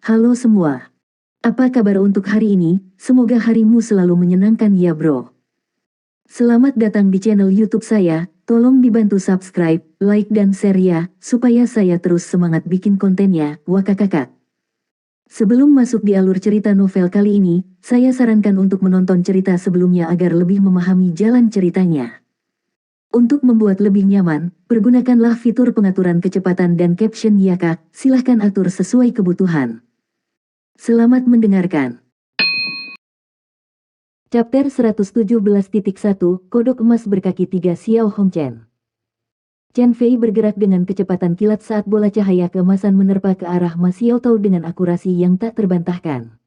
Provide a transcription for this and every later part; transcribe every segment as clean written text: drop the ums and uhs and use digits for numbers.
Halo semua. Apa kabar untuk hari ini? Semoga harimu selalu menyenangkan ya bro. Selamat datang di channel YouTube saya. Tolong dibantu subscribe, like dan share ya, supaya saya terus semangat bikin kontennya. Wakakakak. Sebelum masuk di alur cerita novel kali ini, saya sarankan untuk menonton cerita sebelumnya agar lebih memahami jalan ceritanya. Untuk membuat lebih nyaman, pergunakanlah fitur pengaturan kecepatan dan caption ya kak, silahkan atur sesuai kebutuhan. Selamat mendengarkan. Chapter 117.1, Kodok Emas Berkaki 3 Xiao Hongchen. Chen Fei bergerak dengan kecepatan kilat saat bola cahaya keemasan menerpa ke arah Ma Xiaotao dengan akurasi yang tak terbantahkan.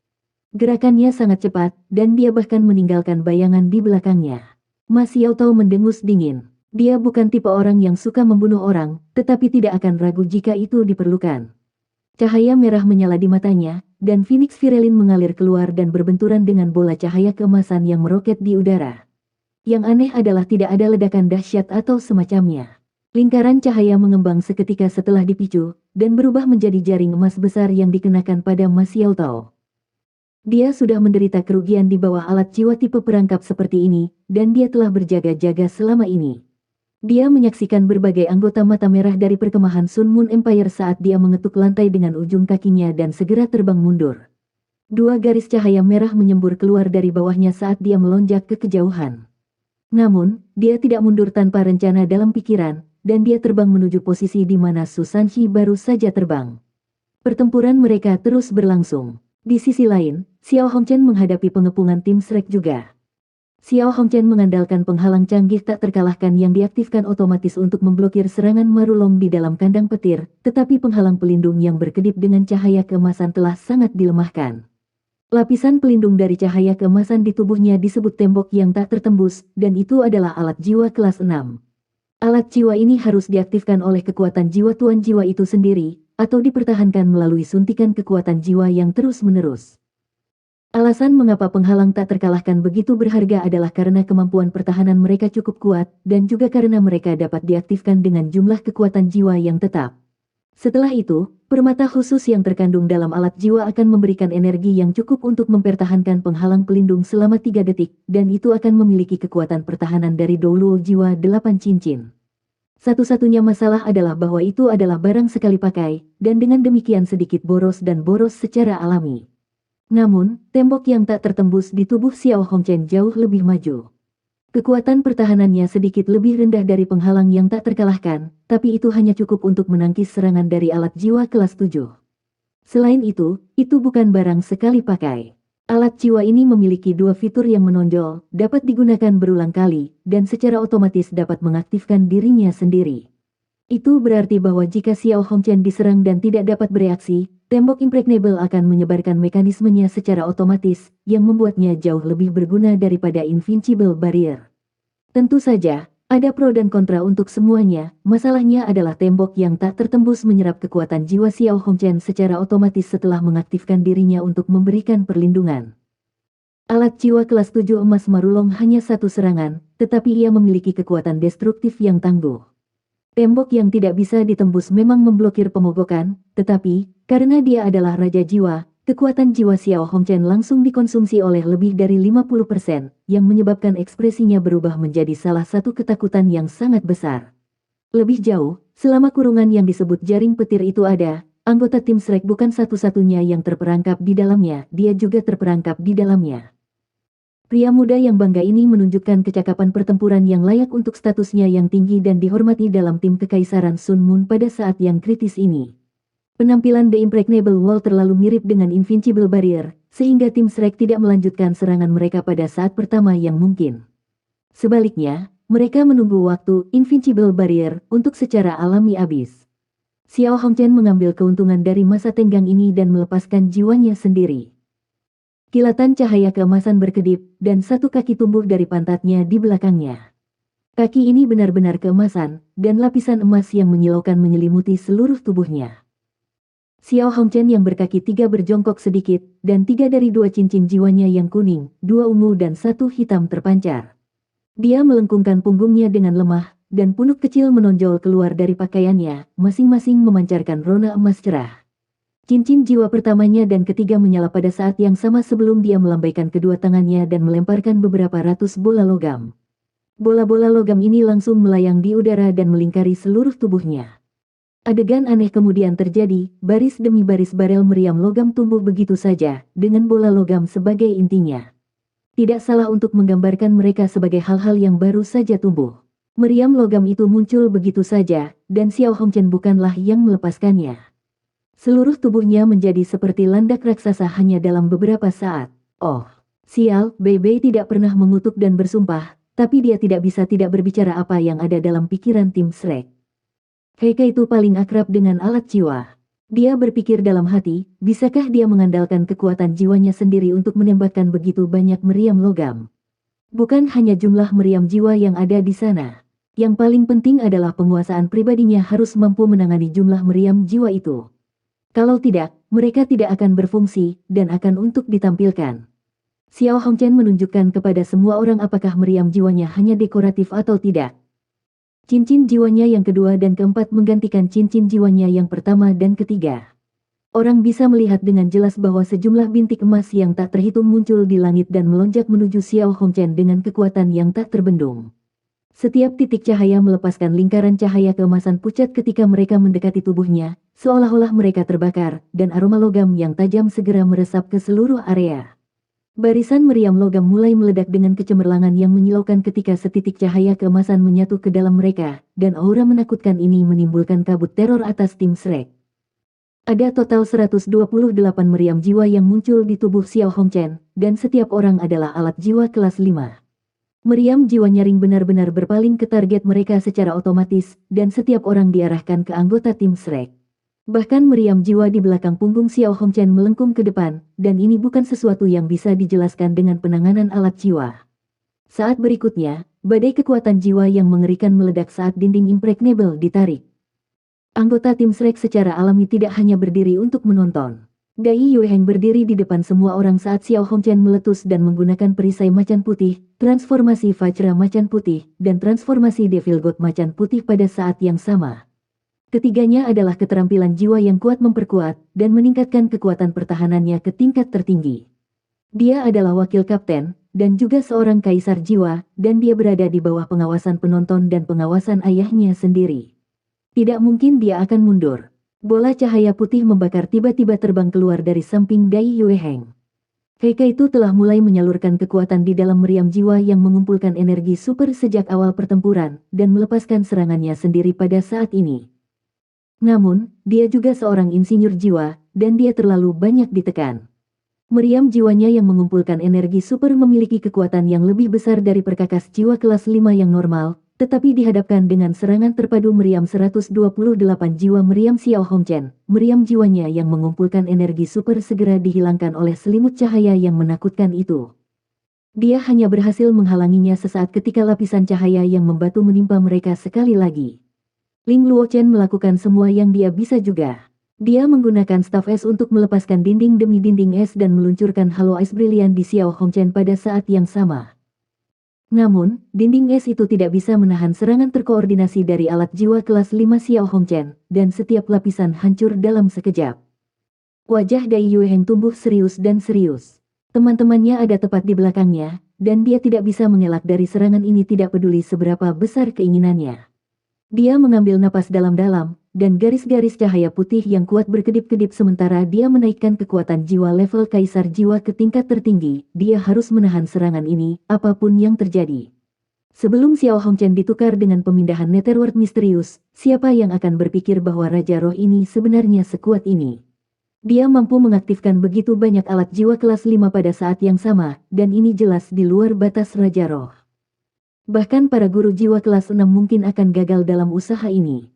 Gerakannya sangat cepat, dan dia bahkan meninggalkan bayangan di belakangnya. Ma Xiaotao mendengus dingin. Dia bukan tipe orang yang suka membunuh orang, tetapi tidak akan ragu jika itu diperlukan. Cahaya merah menyala di matanya, dan Phoenix Virelin mengalir keluar dan berbenturan dengan bola cahaya keemasan yang meroket di udara. Yang aneh adalah tidak ada ledakan dahsyat atau semacamnya. Lingkaran cahaya mengembang seketika setelah dipicu, dan berubah menjadi jaring emas besar yang dikenakan pada Ma Xiaotao. Dia sudah menderita kerugian di bawah alat jiwa tipe perangkap seperti ini, dan dia telah berjaga-jaga selama ini. Dia menyaksikan berbagai anggota mata merah dari perkemahan Sun Moon Empire saat dia mengetuk lantai dengan ujung kakinya dan segera terbang mundur. Dua garis cahaya merah menyembur keluar dari bawahnya saat dia melonjak ke kejauhan. Namun, dia tidak mundur tanpa rencana dalam pikiran, dan dia terbang menuju posisi di mana Su Sanxi baru saja terbang. Pertempuran mereka terus berlangsung. Di sisi lain, Xiao Hongchen menghadapi pengepungan tim Shrek juga. Xiao Hongchen mengandalkan penghalang canggih tak terkalahkan yang diaktifkan otomatis untuk memblokir serangan Marulong di dalam kandang petir, tetapi penghalang pelindung yang berkedip dengan cahaya keemasan telah sangat dilemahkan. Lapisan pelindung dari cahaya keemasan di tubuhnya disebut tembok yang tak tertembus, dan itu adalah alat jiwa kelas 6. Alat jiwa ini harus diaktifkan oleh kekuatan jiwa tuan jiwa itu sendiri, atau dipertahankan melalui suntikan kekuatan jiwa yang terus-menerus. Alasan mengapa penghalang tak terkalahkan begitu berharga adalah karena kemampuan pertahanan mereka cukup kuat, dan juga karena mereka dapat diaktifkan dengan jumlah kekuatan jiwa yang tetap. Setelah itu, permata khusus yang terkandung dalam alat jiwa akan memberikan energi yang cukup untuk mempertahankan penghalang pelindung selama 3 detik, dan itu akan memiliki kekuatan pertahanan dari Douluo jiwa 8 cincin. Satu-satunya masalah adalah bahwa itu adalah barang sekali pakai, dan dengan demikian sedikit boros dan boros secara alami. Namun, tembok yang tak tertembus di tubuh Xiao Hongchen jauh lebih maju. Kekuatan pertahanannya sedikit lebih rendah dari penghalang yang tak terkalahkan, tapi itu hanya cukup untuk menangkis serangan dari alat jiwa kelas 7. Selain itu bukan barang sekali pakai. Alat jiwa ini memiliki dua fitur yang menonjol, dapat digunakan berulang kali, dan secara otomatis dapat mengaktifkan dirinya sendiri. Itu berarti bahwa jika Xiao Hongchen diserang dan tidak dapat bereaksi, tembok impregnable akan menyebarkan mekanismenya secara otomatis, yang membuatnya jauh lebih berguna daripada invincible barrier. Tentu saja, ada pro dan kontra untuk semuanya. Masalahnya adalah tembok yang tak tertembus menyerap kekuatan jiwa Xiao Hongchen secara otomatis setelah mengaktifkan dirinya untuk memberikan perlindungan. Alat jiwa kelas 7 emas Marulong hanya satu serangan, tetapi ia memiliki kekuatan destruktif yang tangguh. Tembok yang tidak bisa ditembus memang memblokir pemogokan, tetapi, karena dia adalah Raja Jiwa, kekuatan jiwa Xiao Hongchen langsung dikonsumsi oleh lebih dari 50%, yang menyebabkan ekspresinya berubah menjadi salah satu ketakutan yang sangat besar. Lebih jauh, selama kurungan yang disebut jaring petir itu ada, anggota tim Shrek bukan satu-satunya yang terperangkap di dalamnya, dia juga terperangkap di dalamnya. Pria muda yang bangga ini menunjukkan kecakapan pertempuran yang layak untuk statusnya yang tinggi dan dihormati dalam tim Kekaisaran Sun Moon pada saat yang kritis ini. Penampilan The Impregnable Wall terlalu mirip dengan Invincible Barrier, sehingga tim Shrek tidak melanjutkan serangan mereka pada saat pertama yang mungkin. Sebaliknya, mereka menunggu waktu Invincible Barrier untuk secara alami habis. Xiao Hongchen mengambil keuntungan dari masa tenggang ini dan melepaskan jiwanya sendiri. Kilatan cahaya keemasan berkedip, dan satu kaki tumbuh dari pantatnya di belakangnya. Kaki ini benar-benar keemasan, dan lapisan emas yang menyilaukan menyelimuti seluruh tubuhnya. Xiao Hongchen yang berkaki 3 berjongkok sedikit, dan 3 dari 2 cincin jiwanya yang kuning, 2 ungu dan 1 hitam terpancar. Dia melengkungkan punggungnya dengan lemah, dan punuk kecil menonjol keluar dari pakaiannya, masing-masing memancarkan rona emas cerah. Cincin jiwa pertamanya dan ketiga menyala pada saat yang sama sebelum dia melambaikan kedua tangannya dan melemparkan beberapa ratus bola logam. Bola-bola logam ini langsung melayang di udara dan melingkari seluruh tubuhnya. Adegan aneh kemudian terjadi, baris demi baris barel meriam logam tumbuh begitu saja, dengan bola logam sebagai intinya. Tidak salah untuk menggambarkan mereka sebagai hal-hal yang baru saja tumbuh. Meriam logam itu muncul begitu saja, dan Xiao Hongchen bukanlah yang melepaskannya. Seluruh tubuhnya menjadi seperti landak raksasa hanya dalam beberapa saat. Oh, sial, Bei Bei tidak pernah mengutuk dan bersumpah, tapi dia tidak bisa tidak berbicara apa yang ada dalam pikiran tim Shrek. Heike itu paling akrab dengan alat jiwa. Dia berpikir dalam hati, bisakah dia mengandalkan kekuatan jiwanya sendiri untuk menembakkan begitu banyak meriam logam? Bukan hanya jumlah meriam jiwa yang ada di sana. Yang paling penting adalah penguasaan pribadinya harus mampu menangani jumlah meriam jiwa itu. Kalau tidak, mereka tidak akan berfungsi, dan akan untuk ditampilkan. Xiao Hongchen menunjukkan kepada semua orang apakah meriam jiwanya hanya dekoratif atau tidak. Cincin jiwanya yang kedua dan keempat menggantikan cincin jiwanya yang pertama dan ketiga. Orang bisa melihat dengan jelas bahwa sejumlah bintik emas yang tak terhitung muncul di langit dan melonjak menuju Xiao Hongchen dengan kekuatan yang tak terbendung. Setiap titik cahaya melepaskan lingkaran cahaya keemasan pucat ketika mereka mendekati tubuhnya, seolah-olah mereka terbakar, dan aroma logam yang tajam segera meresap ke seluruh area. Barisan meriam logam mulai meledak dengan kecemerlangan yang menyilaukan ketika setitik cahaya keemasan menyatu ke dalam mereka, dan aura menakutkan ini menimbulkan kabut teror atas tim Shrek. Ada total 128 meriam jiwa yang muncul di tubuh Xiao Hongchen, dan setiap orang adalah alat jiwa kelas 5. Meriam jiwa nyaring benar-benar berpaling ke target mereka secara otomatis, dan setiap orang diarahkan ke anggota tim Shrek. Bahkan meriam jiwa di belakang punggung Xiao Hongchen melengkung ke depan, dan ini bukan sesuatu yang bisa dijelaskan dengan penanganan alat jiwa. Saat berikutnya, badai kekuatan jiwa yang mengerikan meledak saat dinding impregnable ditarik. Anggota tim Shrek secara alami tidak hanya berdiri untuk menonton. Dai Yueheng berdiri di depan semua orang saat Xiao Hongchen meletus dan menggunakan perisai macan putih, transformasi Vajra macan putih, dan transformasi Devil God macan putih pada saat yang sama. Ketiganya adalah keterampilan jiwa yang kuat memperkuat dan meningkatkan kekuatan pertahanannya ke tingkat tertinggi. Dia adalah wakil kapten, dan juga seorang kaisar jiwa, dan dia berada di bawah pengawasan penonton dan pengawasan ayahnya sendiri. Tidak mungkin dia akan mundur. Bola cahaya putih membakar tiba-tiba terbang keluar dari samping Dai Yueheng. Heike itu telah mulai menyalurkan kekuatan di dalam meriam jiwa yang mengumpulkan energi super sejak awal pertempuran, dan melepaskan serangannya sendiri pada saat ini. Namun, dia juga seorang insinyur jiwa, dan dia terlalu banyak ditekan. Meriam jiwanya yang mengumpulkan energi super memiliki kekuatan yang lebih besar dari perkakas jiwa kelas 5 yang normal, tetapi dihadapkan dengan serangan terpadu meriam 128 jiwa meriam Xiao Hongchen, meriam jiwanya yang mengumpulkan energi super segera dihilangkan oleh selimut cahaya yang menakutkan itu. Dia hanya berhasil menghalanginya sesaat ketika lapisan cahaya yang membatu menimpa mereka sekali lagi. Ling Luochen melakukan semua yang dia bisa juga. Dia menggunakan staf es untuk melepaskan dinding demi dinding es dan meluncurkan halo es brilian di Xiao Hongchen pada saat yang sama. Namun, dinding es itu tidak bisa menahan serangan terkoordinasi dari alat jiwa kelas 5 Xiao Hongchen, dan setiap lapisan hancur dalam sekejap. Wajah Dai Yueheng tumbuh serius dan serius. Teman-temannya ada tepat di belakangnya, dan dia tidak bisa mengelak dari serangan ini tidak peduli seberapa besar keinginannya. Dia mengambil napas dalam-dalam, dan garis-garis cahaya putih yang kuat berkedip-kedip sementara dia menaikkan kekuatan jiwa level kaisar jiwa ke tingkat tertinggi. Dia harus menahan serangan ini, apapun yang terjadi. Sebelum Xiao Hongchen ditukar dengan pemindahan Netherworld misterius, siapa yang akan berpikir bahwa Raja Roh ini sebenarnya sekuat ini? Dia mampu mengaktifkan begitu banyak alat jiwa kelas 5 pada saat yang sama, dan ini jelas di luar batas Raja Roh. Bahkan para guru jiwa kelas 6 mungkin akan gagal dalam usaha ini.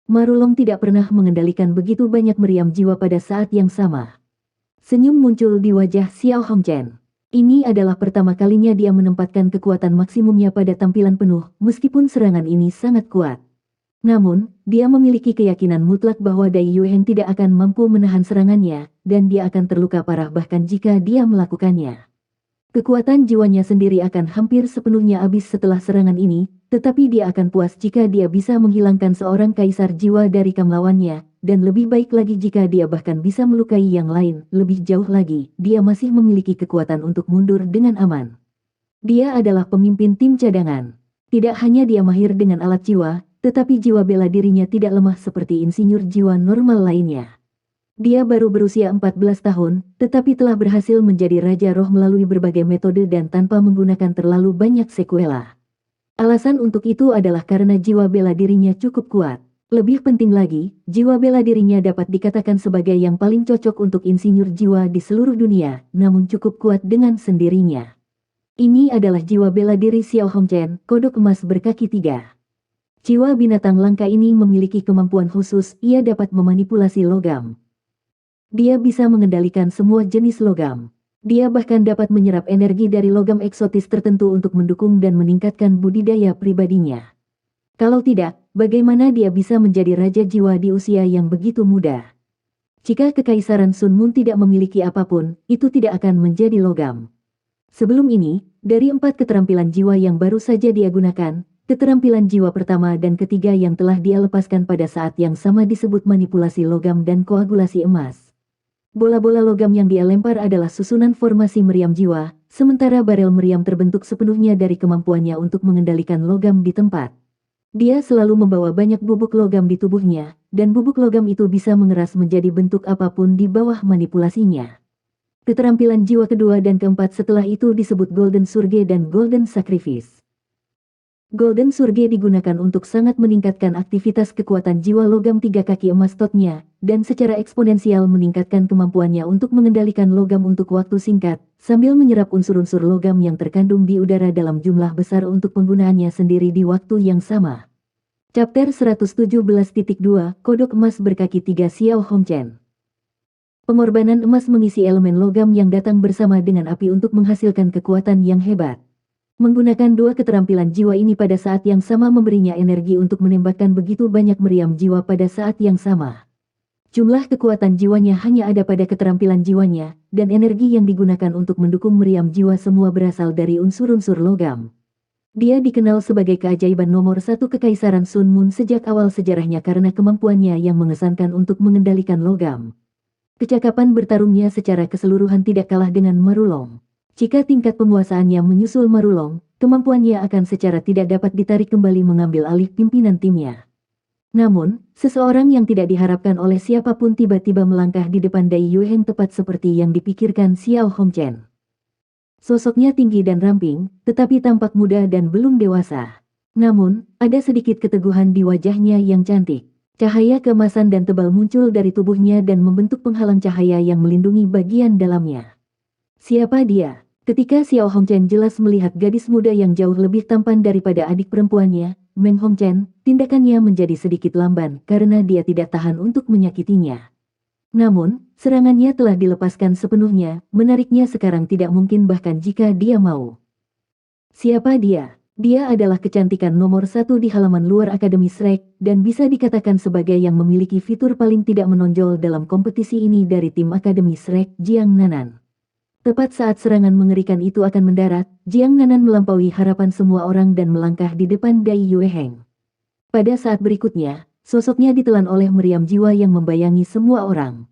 Marulong tidak pernah mengendalikan begitu banyak meriam jiwa pada saat yang sama. Senyum muncul di wajah Xiao Hongchen. Ini adalah pertama kalinya dia menempatkan kekuatan maksimumnya pada tampilan penuh, meskipun serangan ini sangat kuat. Namun, dia memiliki keyakinan mutlak bahwa Dai Yueheng tidak akan mampu menahan serangannya, dan dia akan terluka parah bahkan jika dia melakukannya. Kekuatan jiwanya sendiri akan hampir sepenuhnya habis setelah serangan ini, tetapi dia akan puas jika dia bisa menghilangkan seorang kaisar jiwa dari kamlawannya, dan lebih baik lagi jika dia bahkan bisa melukai yang lain. Lebih jauh lagi, dia masih memiliki kekuatan untuk mundur dengan aman. Dia adalah pemimpin tim cadangan. Tidak hanya dia mahir dengan alat jiwa, tetapi jiwa bela dirinya tidak lemah seperti insinyur jiwa normal lainnya. Dia baru berusia 14 tahun, tetapi telah berhasil menjadi Raja Roh melalui berbagai metode dan tanpa menggunakan terlalu banyak sekuela. Alasan untuk itu adalah karena jiwa bela dirinya cukup kuat. Lebih penting lagi, jiwa bela dirinya dapat dikatakan sebagai yang paling cocok untuk insinyur jiwa di seluruh dunia, namun cukup kuat dengan sendirinya. Ini adalah jiwa bela diri Xiao Hongchen, kodok emas berkaki 3. Jiwa binatang langka ini memiliki kemampuan khusus, ia dapat memanipulasi logam. Dia bisa mengendalikan semua jenis logam. Dia bahkan dapat menyerap energi dari logam eksotis tertentu untuk mendukung dan meningkatkan budidaya pribadinya. Kalau tidak, bagaimana dia bisa menjadi raja jiwa di usia yang begitu muda? Jika Kekaisaran Sun Moon tidak memiliki apapun, itu tidak akan menjadi logam. Sebelum ini, dari 4 keterampilan jiwa yang baru saja dia gunakan, keterampilan jiwa pertama dan ketiga yang telah dia lepaskan pada saat yang sama disebut manipulasi logam dan koagulasi emas. Bola-bola logam yang dia lempar adalah susunan formasi meriam jiwa, sementara barel meriam terbentuk sepenuhnya dari kemampuannya untuk mengendalikan logam di tempat. Dia selalu membawa banyak bubuk logam di tubuhnya, dan bubuk logam itu bisa mengeras menjadi bentuk apapun di bawah manipulasinya. Keterampilan jiwa kedua dan keempat setelah itu disebut Golden Surge dan Golden Sacrifice. Golden Surge digunakan untuk sangat meningkatkan aktivitas kekuatan jiwa logam 3 kaki emas totnya, dan secara eksponensial meningkatkan kemampuannya untuk mengendalikan logam untuk waktu singkat, sambil menyerap unsur-unsur logam yang terkandung di udara dalam jumlah besar untuk penggunaannya sendiri di waktu yang sama. Chapter 117.2, Kodok Emas Berkaki 3 Xiao Hongchen. Pengorbanan emas mengisi elemen logam yang datang bersama dengan api untuk menghasilkan kekuatan yang hebat. Menggunakan 2 keterampilan jiwa ini pada saat yang sama memberinya energi untuk menembakkan begitu banyak meriam jiwa pada saat yang sama. Jumlah kekuatan jiwanya hanya ada pada keterampilan jiwanya, dan energi yang digunakan untuk mendukung meriam jiwa semua berasal dari unsur-unsur logam. Dia dikenal sebagai keajaiban nomor 1 Kekaisaran Sun Moon sejak awal sejarahnya karena kemampuannya yang mengesankan untuk mengendalikan logam. Kecakapan bertarungnya secara keseluruhan tidak kalah dengan Marulong. Jika tingkat penguasaannya menyusul Marulong, kemampuannya akan secara tidak dapat ditarik kembali mengambil alih pimpinan timnya. Namun, seseorang yang tidak diharapkan oleh siapapun tiba-tiba melangkah di depan Dai Yuheng tepat seperti yang dipikirkan Xiao Hongchen. Sosoknya tinggi dan ramping, tetapi tampak muda dan belum dewasa. Namun, ada sedikit keteguhan di wajahnya yang cantik. Cahaya keemasan dan tebal muncul dari tubuhnya dan membentuk penghalang cahaya yang melindungi bagian dalamnya. Siapa dia? Ketika Xiao Hongchen jelas melihat gadis muda yang jauh lebih tampan daripada adik perempuannya, Meng Hongchen, tindakannya menjadi sedikit lamban karena dia tidak tahan untuk menyakitinya. Namun, serangannya telah dilepaskan sepenuhnya, menariknya sekarang tidak mungkin bahkan jika dia mau. Siapa dia? Dia adalah kecantikan nomor 1 di halaman luar Akademi Shrek, dan bisa dikatakan sebagai yang memiliki fitur paling tidak menonjol dalam kompetisi ini dari tim Akademi Shrek, Jiang Nanan. Tepat saat serangan mengerikan itu akan mendarat, Jiang Nanan melampaui harapan semua orang dan melangkah di depan Dai Yueheng. Pada saat berikutnya, sosoknya ditelan oleh meriam jiwa yang membayangi semua orang.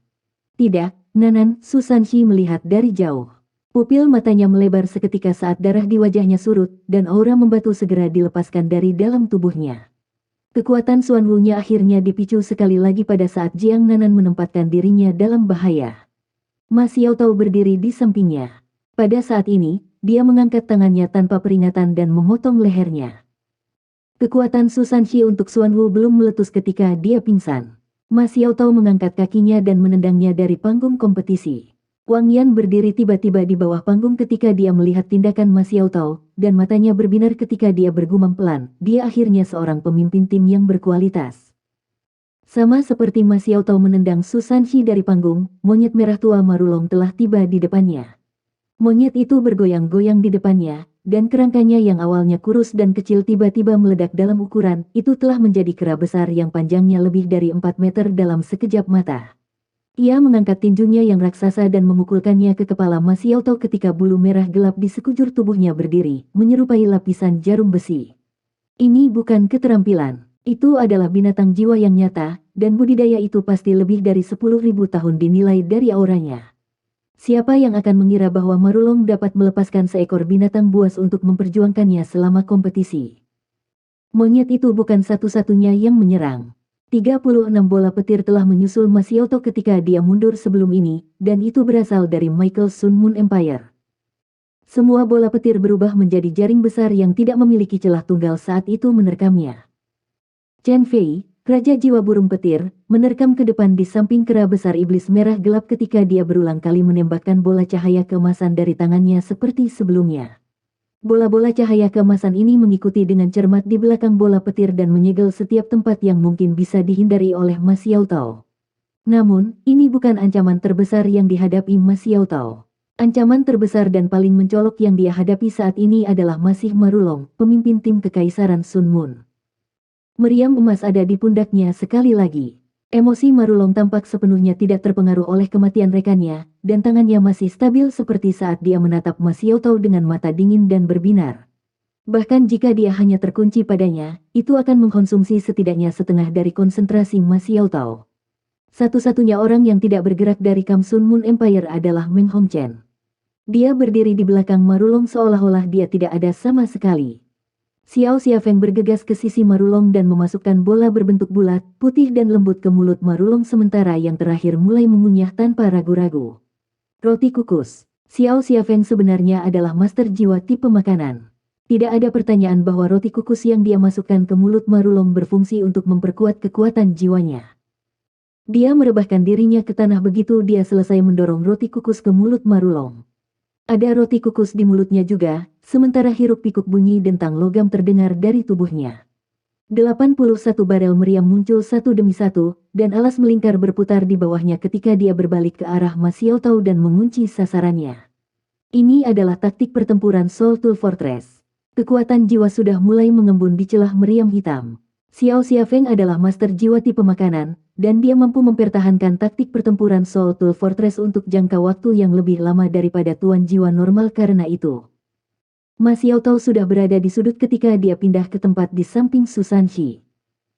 Tidak, Nanan, Susanshi melihat dari jauh. Pupil matanya melebar seketika saat darah di wajahnya surut, dan aura membatu segera dilepaskan dari dalam tubuhnya. Kekuatan Xuan Wu-nya akhirnya dipicu sekali lagi pada saat Jiang Nanan menempatkan dirinya dalam bahaya. Ma Xiaotao berdiri di sampingnya. Pada saat ini, dia mengangkat tangannya tanpa peringatan dan memotong lehernya. Kekuatan Susanshi untuk Xuan Wu belum meletus ketika dia pingsan. Ma Xiaotao mengangkat kakinya dan menendangnya dari panggung kompetisi. Wang Yan berdiri tiba-tiba di bawah panggung ketika dia melihat tindakan Ma Xiaotao, dan matanya berbinar ketika dia bergumam pelan, dia akhirnya seorang pemimpin tim yang berkualitas. Sama seperti Ma Xiaotao menendang Susanshi dari panggung, monyet merah tua Marulong telah tiba di depannya. Monyet itu bergoyang-goyang di depannya, dan kerangkanya yang awalnya kurus dan kecil tiba-tiba meledak dalam ukuran, itu telah menjadi kera besar yang panjangnya lebih dari 4 meter dalam sekejap mata. Ia mengangkat tinjunya yang raksasa dan memukulkannya ke kepala Ma Xiaotao ketika bulu merah gelap di sekujur tubuhnya berdiri, menyerupai lapisan jarum besi. Ini bukan keterampilan. Itu adalah binatang jiwa yang nyata, dan budidaya itu pasti lebih dari 10.000 tahun dinilai dari auranya. Siapa yang akan mengira bahwa Marulong dapat melepaskan seekor binatang buas untuk memperjuangkannya selama kompetisi? Monyet itu bukan satu-satunya yang menyerang. 36 bola petir telah menyusul Mas Yoto ketika dia mundur sebelum ini, dan itu berasal dari Michael Sun Moon Empire. Semua bola petir berubah menjadi jaring besar yang tidak memiliki celah tunggal saat itu menerkamnya. Chen Fei, Raja Jiwa Burung Petir, menerkam ke depan di samping kera besar iblis merah gelap ketika dia berulang kali menembakkan bola cahaya keemasan dari tangannya seperti sebelumnya. Bola-bola cahaya keemasan ini mengikuti dengan cermat di belakang bola petir dan menyegel setiap tempat yang mungkin bisa dihindari oleh Ma Xiaotao. Namun, ini bukan ancaman terbesar yang dihadapi Ma Xiaotao. Ancaman terbesar dan paling mencolok yang dia hadapi saat ini adalah masih Marulong, pemimpin tim Kekaisaran Sun Moon. Meriam emas ada di pundaknya sekali lagi. Emosi Marulong tampak sepenuhnya tidak terpengaruh oleh kematian rekannya, dan tangannya masih stabil seperti saat dia menatap Ma Xiaotao dengan mata dingin dan berbinar. Bahkan jika dia hanya terkunci padanya, itu akan mengkonsumsi setidaknya setengah dari konsentrasi Ma Xiaotao. Satu-satunya orang yang tidak bergerak dari Kam Sun Moon Empire adalah Meng Hongchen. Dia berdiri di belakang Marulong seolah-olah dia tidak ada sama sekali. Xiao Xiafeng bergegas ke sisi Marulong dan memasukkan bola berbentuk bulat, putih dan lembut ke mulut Marulong sementara yang terakhir mulai mengunyah tanpa ragu-ragu. Roti kukus. Xiao Xiafeng sebenarnya adalah master jiwa tipe makanan. Tidak ada pertanyaan bahwa roti kukus yang dia masukkan ke mulut Marulong berfungsi untuk memperkuat kekuatan jiwanya. Dia merebahkan dirinya ke tanah begitu dia selesai mendorong roti kukus ke mulut Marulong. Ada roti kukus di mulutnya juga, sementara hiruk-pikuk bunyi dentang logam terdengar dari tubuhnya. 81 barel meriam muncul satu demi satu, dan alas melingkar berputar di bawahnya ketika dia berbalik ke arah Ma Xiaotao dan mengunci sasarannya. Ini adalah taktik pertempuran Soul Tool Fortress. Kekuatan jiwa sudah mulai mengembun di celah meriam hitam. Xiao Xiafeng adalah master jiwa tipe makanan, dan dia mampu mempertahankan taktik pertempuran Soul Tool Fortress untuk jangka waktu yang lebih lama daripada tuan jiwa normal karena itu. Ma Xiaotao sudah berada di sudut ketika dia pindah ke tempat di samping Susanshi.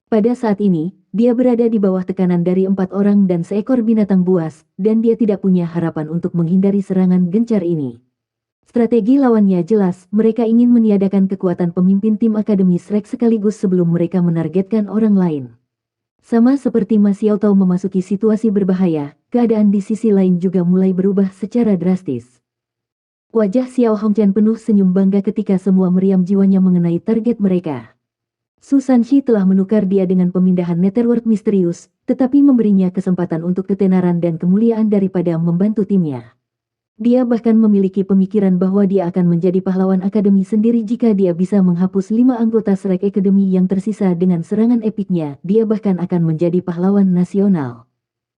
Pada saat ini, dia berada di bawah tekanan dari 4 orang dan seekor binatang buas, dan dia tidak punya harapan untuk menghindari serangan gencar ini. Strategi lawannya jelas, mereka ingin meniadakan kekuatan pemimpin tim Akademi Shrek sekaligus sebelum mereka menargetkan orang lain. Sama seperti Ma Xiaotao memasuki situasi berbahaya, keadaan di sisi lain juga mulai berubah secara drastis. Wajah Xiao Hongchen penuh senyum bangga ketika semua meriam jiwanya mengenai target mereka. Susanshi telah menukar dia dengan pemindahan network misterius, tetapi memberinya kesempatan untuk ketenaran dan kemuliaan daripada membantu timnya. Dia bahkan memiliki pemikiran bahwa dia akan menjadi pahlawan akademi sendiri jika dia bisa menghapus 5 anggota Shrek Academy yang tersisa dengan serangan epiknya. Dia bahkan akan menjadi pahlawan nasional.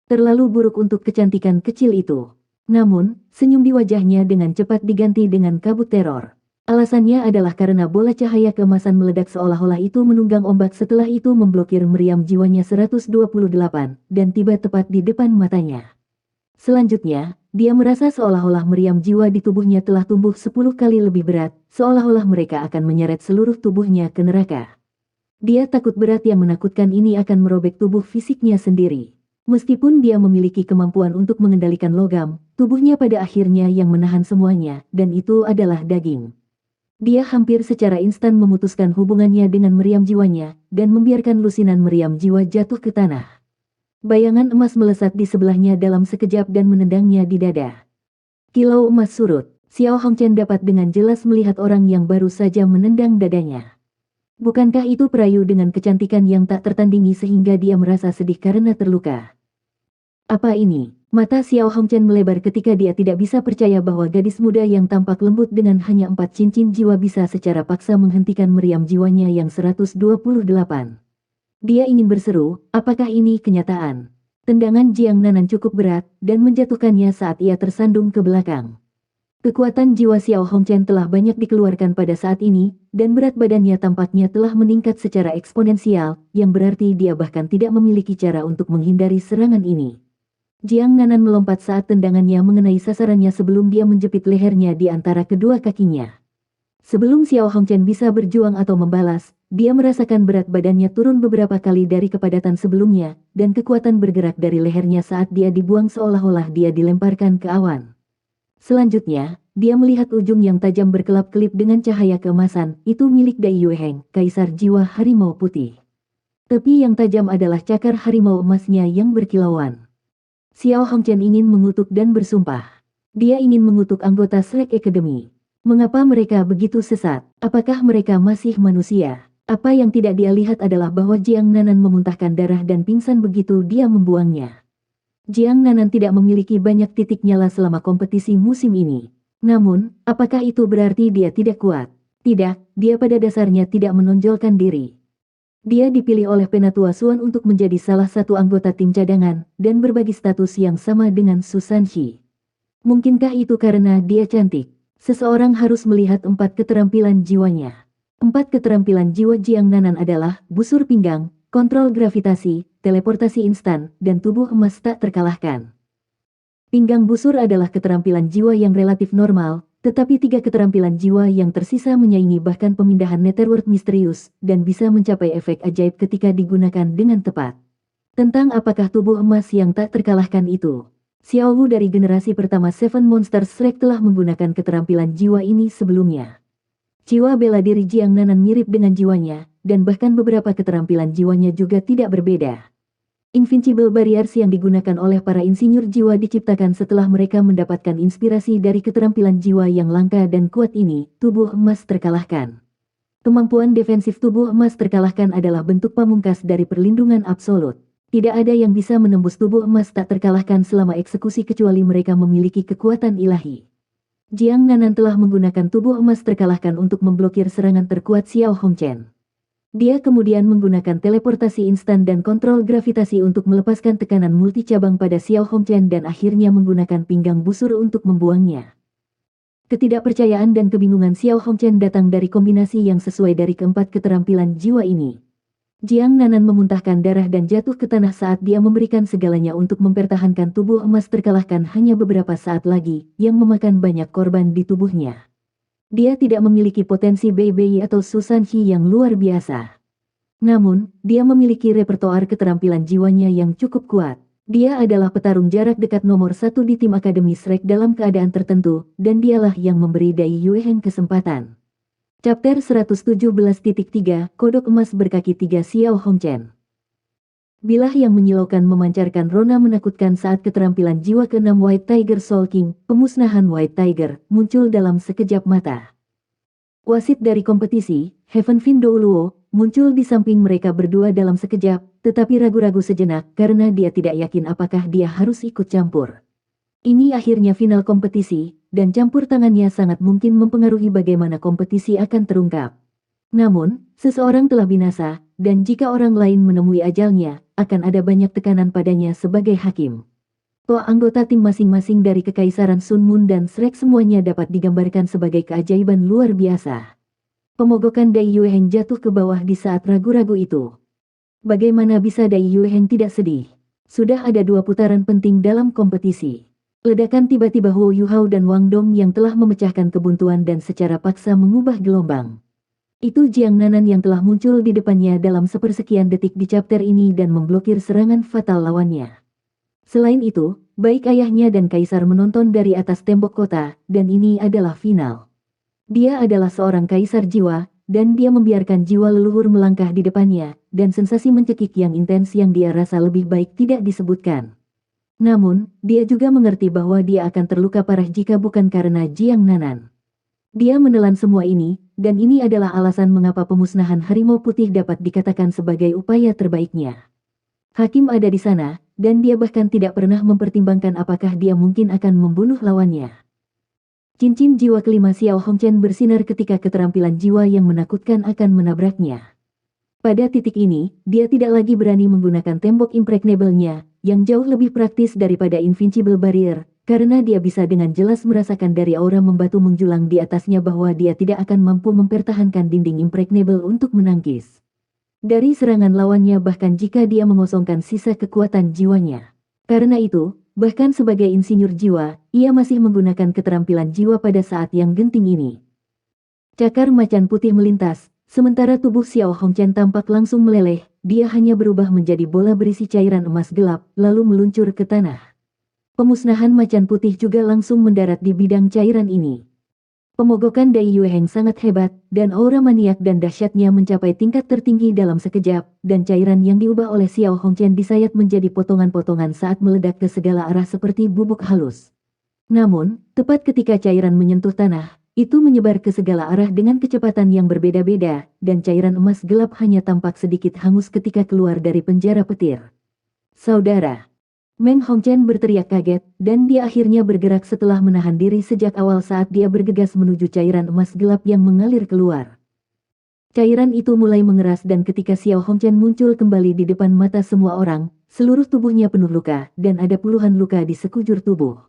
Terlalu buruk untuk kecantikan kecil itu. Namun, senyum di wajahnya dengan cepat diganti dengan kabut teror. Alasannya adalah karena bola cahaya keemasan meledak seolah-olah itu menunggang ombak setelah itu memblokir meriam jiwanya 128, dan tiba tepat di depan matanya. Selanjutnya, dia merasa seolah-olah meriam jiwa di tubuhnya telah tumbuh 10 kali lebih berat, seolah-olah mereka akan menyeret seluruh tubuhnya ke neraka. Dia takut berat yang menakutkan ini akan merobek tubuh fisiknya sendiri. Meskipun dia memiliki kemampuan untuk mengendalikan logam, tubuhnya pada akhirnya yang menahan semuanya, dan itu adalah daging. Dia hampir secara instan memutuskan hubungannya dengan meriam jiwanya, dan membiarkan lusinan meriam jiwa jatuh ke tanah. Bayangan emas melesat di sebelahnya dalam sekejap dan menendangnya di dada. Kilau emas surut, Xiao Hongchen dapat dengan jelas melihat orang yang baru saja menendang dadanya. Bukankah itu perayu dengan kecantikan yang tak tertandingi sehingga dia merasa sedih karena terluka? Apa ini? Mata Xiao Hongchen melebar ketika dia tidak bisa percaya bahwa gadis muda yang tampak lembut dengan hanya 4 cincin jiwa bisa secara paksa menghentikan meriam jiwanya yang 128. Dia ingin berseru, apakah ini kenyataan? Tendangan Jiang Nanan cukup berat, dan menjatuhkannya saat ia tersandung ke belakang. Kekuatan jiwa Xiao Hongchen telah banyak dikeluarkan pada saat ini, dan berat badannya tampaknya telah meningkat secara eksponensial, yang berarti dia bahkan tidak memiliki cara untuk menghindari serangan ini. Jiang Nanan melompat saat tendangannya mengenai sasarannya sebelum dia menjepit lehernya di antara kedua kakinya. Sebelum Xiao Hongchen bisa berjuang atau membalas, dia merasakan berat badannya turun beberapa kali dari kepadatan sebelumnya, dan kekuatan bergerak dari lehernya saat dia dibuang seolah-olah dia dilemparkan ke awan. Selanjutnya, dia melihat ujung yang tajam berkelap-kelip dengan cahaya keemasan, itu milik Dai Yueheng, kaisar jiwa harimau putih. Tepi yang tajam adalah cakar harimau emasnya yang berkilauan. Xiao Hongchen ingin mengutuk dan bersumpah. Dia ingin mengutuk anggota Shrek Academy. Mengapa mereka begitu sesat? Apakah mereka masih manusia? Apa yang tidak dia lihat adalah bahwa Jiang Nanan memuntahkan darah dan pingsan begitu dia membuangnya. Jiang Nanan tidak memiliki banyak titik nyala selama kompetisi musim ini. Namun, apakah itu berarti dia tidak kuat? Tidak, dia pada dasarnya tidak menonjolkan diri. Dia dipilih oleh Penatua Suan untuk menjadi salah satu anggota tim cadangan, dan berbagi status yang sama dengan Susan Shi. Mungkinkah itu karena dia cantik? Seseorang harus melihat 4 keterampilan jiwanya. 4 keterampilan jiwa Jiang Nanan adalah busur pinggang, kontrol gravitasi, teleportasi instan, dan tubuh emas tak terkalahkan. Pinggang busur adalah keterampilan jiwa yang relatif normal, tetapi 3 keterampilan jiwa yang tersisa menyaingi bahkan pemindahan netherworld misterius, dan bisa mencapai efek ajaib ketika digunakan dengan tepat. Tentang apakah tubuh emas yang tak terkalahkan itu? Xiao Wu dari generasi pertama Seven Monsters Shrek telah menggunakan keterampilan jiwa ini sebelumnya. Jiwa bela diri Jiang Nanan mirip dengan jiwanya, dan bahkan beberapa keterampilan jiwanya juga tidak berbeda. Invincible Barriers yang digunakan oleh para insinyur jiwa diciptakan setelah mereka mendapatkan inspirasi dari keterampilan jiwa yang langka dan kuat ini, tubuh emas terkalahkan. Kemampuan defensif tubuh emas terkalahkan adalah bentuk pamungkas dari perlindungan absolut. Tidak ada yang bisa menembus tubuh emas tak terkalahkan selama eksekusi kecuali mereka memiliki kekuatan ilahi. Jiang Nanan telah menggunakan tubuh emas terkalahkan untuk memblokir serangan terkuat Xiao Hongchen. Dia kemudian menggunakan teleportasi instan dan kontrol gravitasi untuk melepaskan tekanan multi cabang pada Xiao Hongchen dan akhirnya menggunakan pinggang busur untuk membuangnya. Ketidakpercayaan dan kebingungan Xiao Hongchen datang dari kombinasi yang sesuai dari keempat keterampilan jiwa ini. Jiang Nanan memuntahkan darah dan jatuh ke tanah saat dia memberikan segalanya untuk mempertahankan tubuh emas terkalahkan hanya beberapa saat lagi, yang memakan banyak korban di tubuhnya. Dia tidak memiliki potensi Bei Bei atau Susan Shi yang luar biasa. Namun, dia memiliki repertoar keterampilan jiwanya yang cukup kuat. Dia adalah petarung jarak dekat nomor 1 di tim Akademi Shrek dalam keadaan tertentu, dan dialah yang memberi Dai Yueheng kesempatan. Chapter 117.3 Kodok Emas Berkaki 3 Xiao Hongchen. Bilah yang menyilaukan memancarkan rona menakutkan saat keterampilan jiwa ke-6 White Tiger Soul King, pemusnahan White Tiger, muncul dalam sekejap mata. Wasit dari kompetisi, Heaven Fin Douluo, muncul di samping mereka berdua dalam sekejap, tetapi ragu-ragu sejenak karena dia tidak yakin apakah dia harus ikut campur. Ini akhirnya final kompetisi, dan campur tangannya sangat mungkin mempengaruhi bagaimana kompetisi akan terungkap. Namun, seseorang telah binasa, dan jika orang lain menemui ajalnya, akan ada banyak tekanan padanya sebagai hakim. Anggota tim masing-masing dari Kekaisaran Sun Moon dan Shrek semuanya dapat digambarkan sebagai keajaiban luar biasa. Pemogokan Dai Yueheng jatuh ke bawah di saat ragu-ragu itu. Bagaimana bisa Dai Yueheng tidak sedih? Sudah ada 2 putaran penting dalam kompetisi. Ledakan tiba-tiba Hu Yuhao dan Wang Dong yang telah memecahkan kebuntuan dan secara paksa mengubah gelombang. Itu Jiang Nanan yang telah muncul di depannya dalam sepersekian detik di chapter ini dan memblokir serangan fatal lawannya. Selain itu, baik ayahnya dan kaisar menonton dari atas tembok kota, dan ini adalah final. Dia adalah seorang kaisar jiwa, dan dia membiarkan jiwa leluhur melangkah di depannya, dan sensasi mencekik yang intens yang dia rasa lebih baik tidak disebutkan. Namun, dia juga mengerti bahwa dia akan terluka parah jika bukan karena Jiang Nanan. Dia menelan semua ini, dan ini adalah alasan mengapa pemusnahan harimau putih dapat dikatakan sebagai upaya terbaiknya. Hakim ada di sana, dan dia bahkan tidak pernah mempertimbangkan apakah dia mungkin akan membunuh lawannya. Cincin jiwa kelima Xiao Hongchen bersinar ketika keterampilan jiwa yang menakutkan akan menabraknya. Pada titik ini, dia tidak lagi berani menggunakan tembok impregnable-nya, yang jauh lebih praktis daripada Invincible Barrier, karena dia bisa dengan jelas merasakan dari aura membatu menjulang di atasnya bahwa dia tidak akan mampu mempertahankan dinding impregnable untuk menangkis dari serangan lawannya bahkan jika dia mengosongkan sisa kekuatan jiwanya. Karena itu, bahkan sebagai insinyur jiwa, ia masih menggunakan keterampilan jiwa pada saat yang genting ini. Cakar macan putih melintas, Sementara tubuh Xiao Hongchen tampak langsung meleleh, dia hanya berubah menjadi bola berisi cairan emas gelap, lalu meluncur ke tanah. Pemusnahan macan putih juga langsung mendarat di bidang cairan ini. Pemogokan Dai Yueheng sangat hebat, dan aura maniak dan dahsyatnya mencapai tingkat tertinggi dalam sekejap, dan cairan yang diubah oleh Xiao Hongchen disayat menjadi potongan-potongan saat meledak ke segala arah seperti bubuk halus. Namun, tepat ketika cairan menyentuh tanah, itu menyebar ke segala arah dengan kecepatan yang berbeda-beda, dan cairan emas gelap hanya tampak sedikit hangus ketika keluar dari penjara petir. Saudara! Meng Hongchen berteriak kaget, dan dia akhirnya bergerak setelah menahan diri sejak awal saat dia bergegas menuju cairan emas gelap yang mengalir keluar. Cairan itu mulai mengeras dan ketika Xiao Hongchen muncul kembali di depan mata semua orang, seluruh tubuhnya penuh luka, dan ada puluhan luka di sekujur tubuh.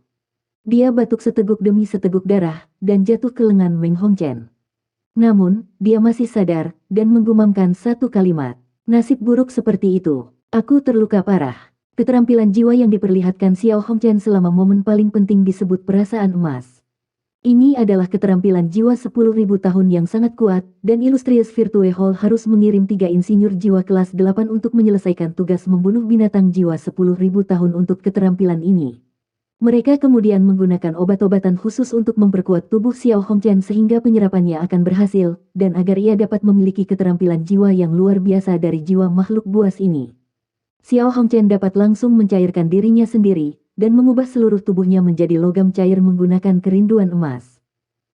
Dia batuk seteguk demi seteguk darah, dan jatuh ke lengan Meng Hongchen. Namun, dia masih sadar, dan menggumamkan satu kalimat. Nasib buruk seperti itu. Aku terluka parah. Keterampilan jiwa yang diperlihatkan Xiao Hongchen selama momen paling penting disebut perasaan emas. Ini adalah keterampilan jiwa 10.000 tahun yang sangat kuat, dan Illustrious Virtue Hall harus mengirim 3 insinyur jiwa kelas 8 untuk menyelesaikan tugas membunuh binatang jiwa 10.000 tahun untuk keterampilan ini. Mereka kemudian menggunakan obat-obatan khusus untuk memperkuat tubuh Xiao Hongchen sehingga penyerapannya akan berhasil, dan agar ia dapat memiliki keterampilan jiwa yang luar biasa dari jiwa makhluk buas ini. Xiao Hongchen dapat langsung mencairkan dirinya sendiri, dan mengubah seluruh tubuhnya menjadi logam cair menggunakan kerinduan emas.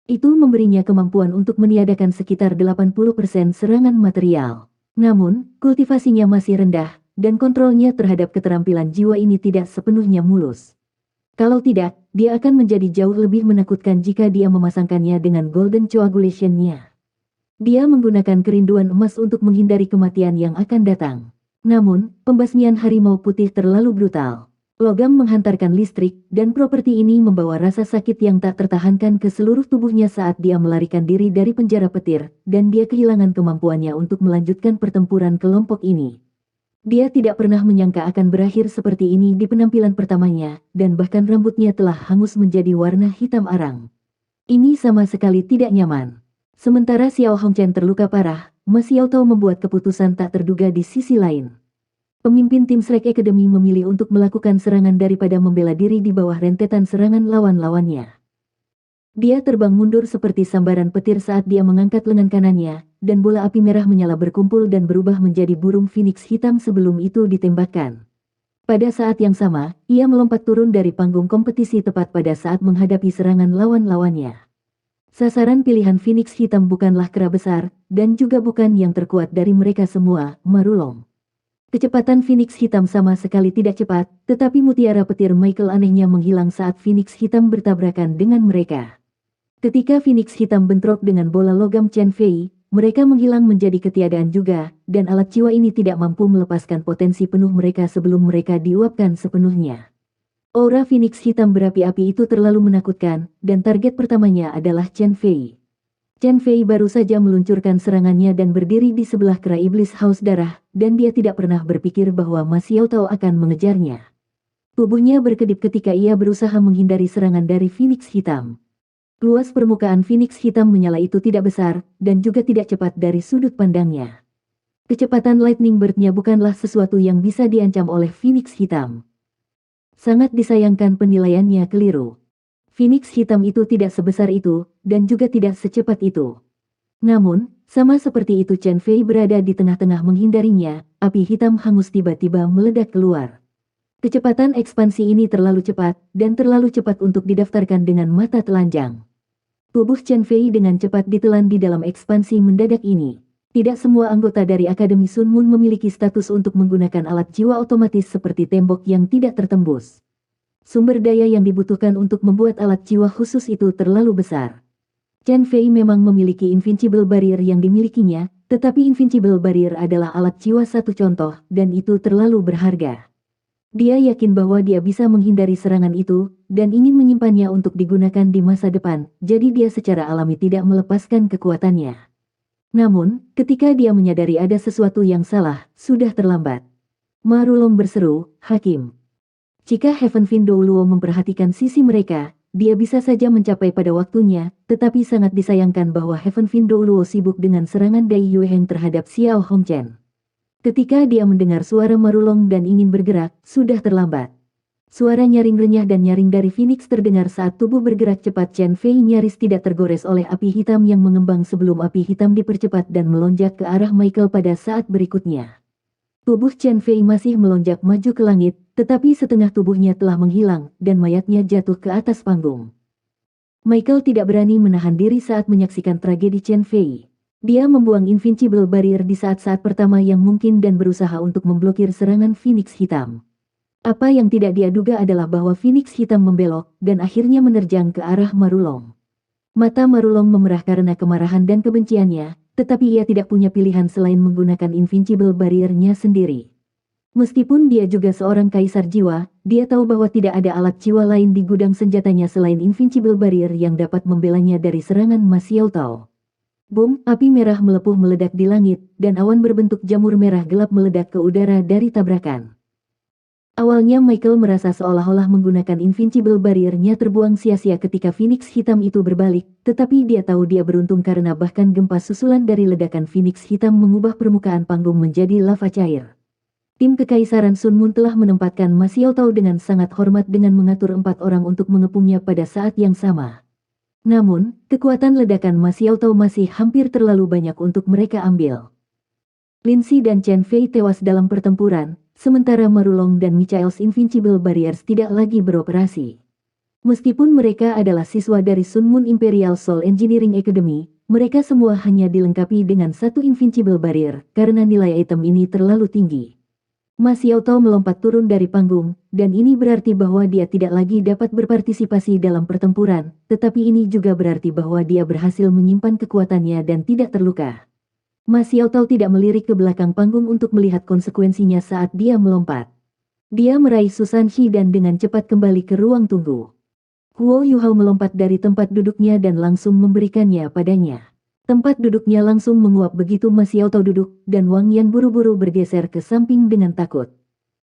Itu memberinya kemampuan untuk meniadakan sekitar 80% serangan material. Namun, kultivasinya masih rendah, dan kontrolnya terhadap keterampilan jiwa ini tidak sepenuhnya mulus. Kalau tidak, dia akan menjadi jauh lebih menakutkan jika dia memasangkannya dengan Golden Coagulation-nya. Dia menggunakan kerinduan emas untuk menghindari kematian yang akan datang. Namun, pembasmian harimau putih terlalu brutal. Logam menghantarkan listrik, dan properti ini membawa rasa sakit yang tak tertahankan ke seluruh tubuhnya saat dia melarikan diri dari penjara petir, dan dia kehilangan kemampuannya untuk melanjutkan pertempuran kelompok ini. Dia tidak pernah menyangka akan berakhir seperti ini di penampilan pertamanya, dan bahkan rambutnya telah hangus menjadi warna hitam arang. Ini sama sekali tidak nyaman. Sementara Xiao Hongchen terluka parah, Ma Xiaotao membuat keputusan tak terduga di sisi lain. Pemimpin tim Shrek Academy memilih untuk melakukan serangan daripada membela diri di bawah rentetan serangan lawan-lawannya. Dia terbang mundur seperti sambaran petir saat dia mengangkat lengan kanannya, dan bola api merah menyala berkumpul dan berubah menjadi burung phoenix hitam sebelum itu ditembakkan. Pada saat yang sama, ia melompat turun dari panggung kompetisi tepat pada saat menghadapi serangan lawan-lawannya. Sasaran pilihan Phoenix hitam bukanlah kera besar, dan juga bukan yang terkuat dari mereka semua, Marulong. Kecepatan Phoenix hitam sama sekali tidak cepat, tetapi mutiara petir Michael anehnya menghilang saat Phoenix hitam bertabrakan dengan mereka. Ketika Phoenix hitam bentrok dengan bola logam Chen Fei, mereka menghilang menjadi ketiadaan juga, dan alat jiwa ini tidak mampu melepaskan potensi penuh mereka sebelum mereka diuapkan sepenuhnya. Aura Phoenix hitam berapi-api itu terlalu menakutkan, dan target pertamanya adalah Chen Fei. Chen Fei baru saja meluncurkan serangannya dan berdiri di sebelah kera iblis haus darah, dan dia tidak pernah berpikir bahwa Ma Xiaotao akan mengejarnya. Tubuhnya berkedip ketika ia berusaha menghindari serangan dari Phoenix hitam. Luas permukaan Phoenix hitam menyala itu tidak besar, dan juga tidak cepat dari sudut pandangnya. Kecepatan Lightning Bird-nya bukanlah sesuatu yang bisa diancam oleh Phoenix hitam. Sangat disayangkan penilaiannya keliru. Phoenix hitam itu tidak sebesar itu, dan juga tidak secepat itu. Namun, sama seperti itu Chen Fei berada di tengah-tengah menghindarinya, api hitam hangus tiba-tiba meledak keluar. Kecepatan ekspansi ini terlalu cepat, dan terlalu cepat untuk didaftarkan dengan mata telanjang. Tubuh Chen Fei dengan cepat ditelan di dalam ekspansi mendadak ini. Tidak semua anggota dari Akademi Sun Moon memiliki status untuk menggunakan alat jiwa otomatis seperti tembok yang tidak tertembus. Sumber daya yang dibutuhkan untuk membuat alat jiwa khusus itu terlalu besar. Chen Fei memang memiliki Invincible Barrier yang dimilikinya, tetapi Invincible Barrier adalah alat jiwa satu contoh, dan itu terlalu berharga. Dia yakin bahwa dia bisa menghindari serangan itu, dan ingin menyimpannya untuk digunakan di masa depan, jadi dia secara alami tidak melepaskan kekuatannya. Namun, ketika dia menyadari ada sesuatu yang salah, sudah terlambat. Marulong berseru, Hakim. Jika Heaven Fin Douluo memperhatikan sisi mereka, dia bisa saja mencapai pada waktunya, tetapi sangat disayangkan bahwa Heaven Fin Douluo sibuk dengan serangan Dai Yueheng terhadap Xiao Hongchen. Ketika dia mendengar suara Marulong dan ingin bergerak, sudah terlambat. Suara nyaring renyah dan nyaring dari Phoenix terdengar saat tubuh bergerak cepat. Chen Fei nyaris tidak tergores oleh api hitam yang mengembang sebelum api hitam dipercepat dan melonjak ke arah Michael pada saat berikutnya. Tubuh Chen Fei masih melonjak maju ke langit, tetapi setengah tubuhnya telah menghilang, dan mayatnya jatuh ke atas panggung. Michael tidak berani menahan diri saat menyaksikan tragedi Chen Fei. Dia membuang Invincible Barrier di saat-saat pertama yang mungkin dan berusaha untuk memblokir serangan Phoenix Hitam. Apa yang tidak dia duga adalah bahwa Phoenix Hitam membelok, dan akhirnya menerjang ke arah Marulong. Mata Marulong memerah karena kemarahan dan kebenciannya, tetapi ia tidak punya pilihan selain menggunakan Invincible Barrier-nya sendiri. Meskipun dia juga seorang kaisar jiwa, dia tahu bahwa tidak ada alat jiwa lain di gudang senjatanya selain Invincible Barrier yang dapat membelanya dari serangan Ma Xiaotao. Boom, api merah melepuh meledak di langit, dan awan berbentuk jamur merah gelap meledak ke udara dari tabrakan. Awalnya Michael merasa seolah-olah menggunakan Invincible Barrier-nya terbuang sia-sia ketika Phoenix Hitam itu berbalik, tetapi dia tahu dia beruntung karena bahkan gempa susulan dari ledakan Phoenix Hitam mengubah permukaan panggung menjadi lava cair. Tim Kekaisaran Sun Moon telah menempatkan Ma Xiaotao dengan sangat hormat dengan mengatur 4 orang untuk mengepungnya pada saat yang sama. Namun, kekuatan ledakan Ma Xiaotao masih hampir terlalu banyak untuk mereka ambil. Lindsay dan Chen Fei tewas dalam pertempuran, sementara Marulong dan Michael's Invincible Barriers tidak lagi beroperasi. Meskipun mereka adalah siswa dari Sun Moon Imperial Soul Engineering Academy, mereka semua hanya dilengkapi dengan satu Invincible Barrier, karena nilai item ini terlalu tinggi. Ma Xiaotao melompat turun dari panggung, dan ini berarti bahwa dia tidak lagi dapat berpartisipasi dalam pertempuran, tetapi ini juga berarti bahwa dia berhasil menyimpan kekuatannya dan tidak terluka. Ma Xiaotao tidak melirik ke belakang panggung untuk melihat konsekuensinya saat dia melompat. Dia meraih Susan Shi dan dengan cepat kembali ke ruang tunggu. Huo Yuhao melompat dari tempat duduknya dan langsung memberikannya padanya. Tempat duduknya langsung menguap begitu Ma Xiaotao duduk, dan Wang Yan buru-buru bergeser ke samping dengan takut.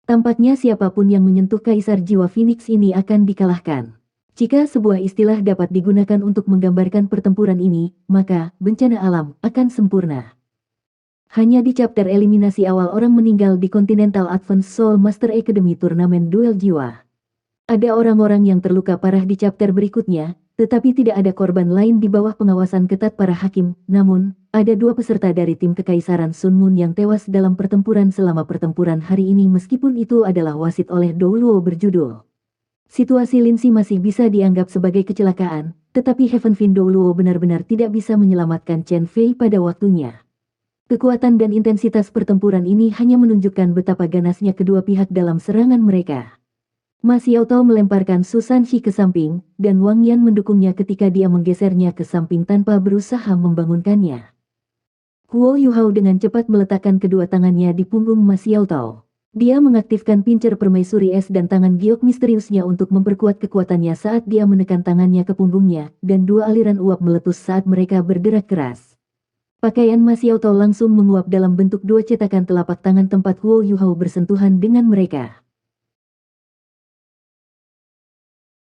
Tampaknya siapapun yang menyentuh Kaisar Jiwa Phoenix ini akan dikalahkan. Jika sebuah istilah dapat digunakan untuk menggambarkan pertempuran ini, maka bencana alam akan sempurna. Hanya di chapter eliminasi awal orang meninggal di Continental Advanced Soul Master Academy turnamen duel jiwa. Ada orang-orang yang terluka parah di chapter berikutnya, tetapi tidak ada korban lain di bawah pengawasan ketat para hakim. Namun, ada 2 peserta dari tim Kekaisaran Sun Moon yang tewas dalam pertempuran selama pertempuran hari ini meskipun itu adalah wasit oleh Douluo berjudul. Situasi Lindsay masih bisa dianggap sebagai kecelakaan, tetapi Heaven Fin Douluo benar-benar tidak bisa menyelamatkan Chen Fei pada waktunya. Kekuatan dan intensitas pertempuran ini hanya menunjukkan betapa ganasnya kedua pihak dalam serangan mereka. Ma Xiaotao melemparkan Susan Shi ke samping, dan Wang Yan mendukungnya ketika dia menggesernya ke samping tanpa berusaha membangunkannya. Huo Yuhao dengan cepat meletakkan kedua tangannya di punggung Ma Xiaotao. Dia mengaktifkan pincer permaisuri es dan tangan giok misteriusnya untuk memperkuat kekuatannya saat dia menekan tangannya ke punggungnya, dan 2 aliran uap meletus saat mereka berderak keras. Pakaian Ma Xiaotao langsung menguap dalam bentuk 2 cetakan telapak tangan tempat Huo Yuhao bersentuhan dengan mereka.